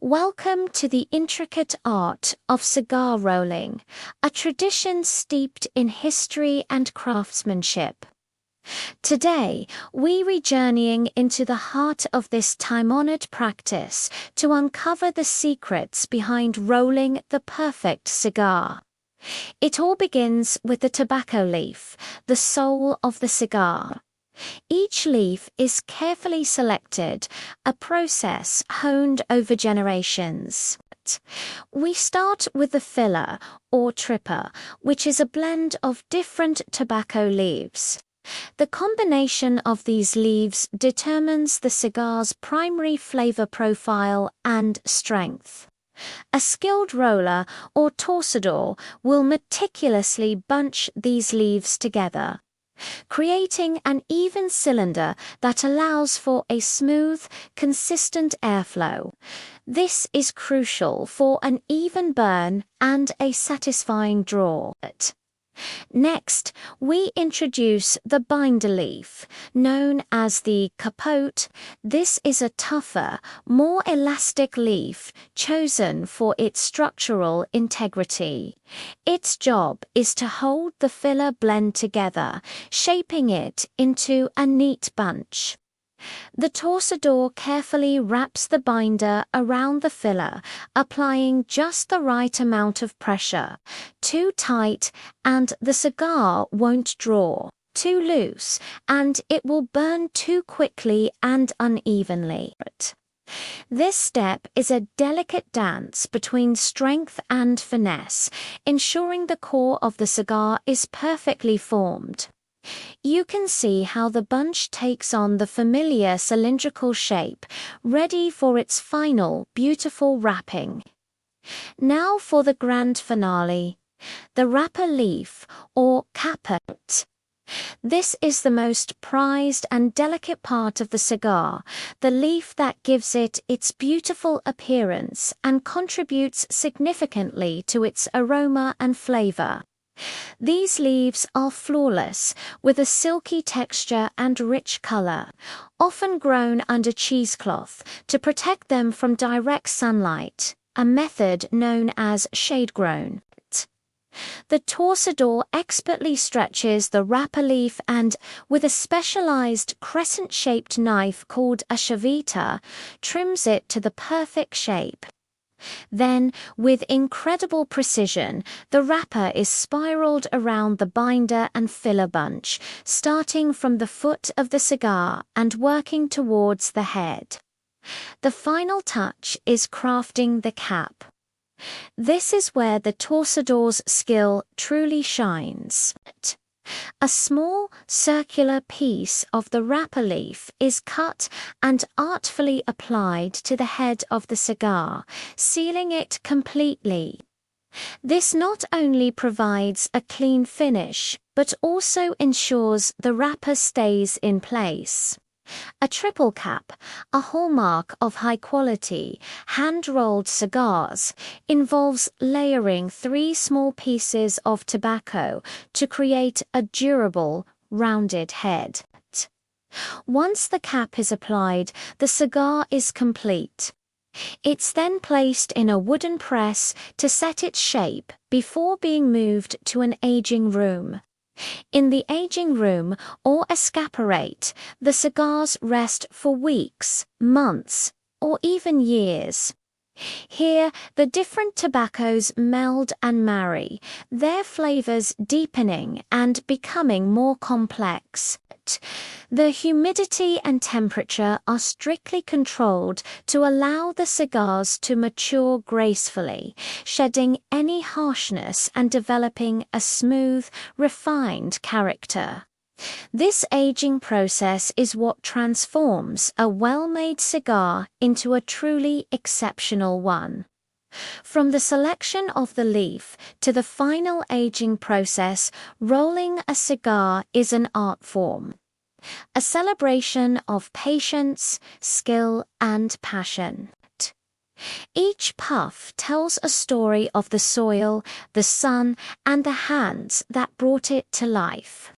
Welcome to the intricate art of cigar rolling, a tradition steeped in history and craftsmanship. Today, we're journeying into the heart of this time-honored practice to uncover the secrets behind rolling the perfect cigar. It all begins with the tobacco leaf, the soul of the cigar. Each leaf is carefully selected, a process honed over generations. We start with the filler, or tripper, which is a blend of different tobacco leaves. The combination of these leaves determines the cigar's primary flavor profile and strength. A skilled roller, or torcedor, will meticulously bunch these leaves together, creating an even cylinder that allows for a smooth, consistent airflow. This is crucial for an even burn and a satisfying draw. Next, we introduce the binder leaf, known as the capote. This is a tougher, more elastic leaf chosen for its structural integrity. Its job is to hold the filler blend together, shaping it into a neat bunch. The torcedor carefully wraps the binder around the filler, applying just the right amount of pressure. Too tight, and the cigar won't draw. Too loose, and it will burn too quickly and unevenly. This step is a delicate dance between strength and finesse, ensuring the core of the cigar is perfectly formed. You can see how the bunch takes on the familiar cylindrical shape, ready for its final, beautiful wrapping. Now for the grand finale, the wrapper leaf, or capote. This is the most prized and delicate part of the cigar, the leaf that gives it its beautiful appearance and contributes significantly to its aroma and flavor. These leaves are flawless, with a silky texture and rich color, often grown under cheesecloth to protect them from direct sunlight, a method known as shade-grown. The torcedor expertly stretches the wrapper leaf and, with a specialized crescent-shaped knife called a chavita, trims it to the perfect shape. Then, with incredible precision, the wrapper is spiraled around the binder and filler bunch, starting from the foot of the cigar and working towards the head. The final touch is crafting the cap. This is where the torcedor's skill truly shines. A small, circular piece of the wrapper leaf is cut and artfully applied to the head of the cigar, sealing it completely. This not only provides a clean finish, but also ensures the wrapper stays in place. A triple cap, a hallmark of high-quality, hand-rolled cigars, involves layering 3 small pieces of tobacco to create a durable, rounded head. Once the cap is applied, the cigar is complete. It's then placed in a wooden press to set its shape before being moved to an aging room. In the aging room, or escaparate, the cigars rest for weeks, months, or even years. Here, the different tobaccos meld and marry, their flavors deepening and becoming more complex. The humidity and temperature are strictly controlled to allow the cigars to mature gracefully, shedding any harshness and developing a smooth, refined character. This aging process is what transforms a well-made cigar into a truly exceptional one. From the selection of the leaf to the final aging process, rolling a cigar is an art form, a celebration of patience, skill, and passion. Each puff tells a story of the soil, the sun, and the hands that brought it to life.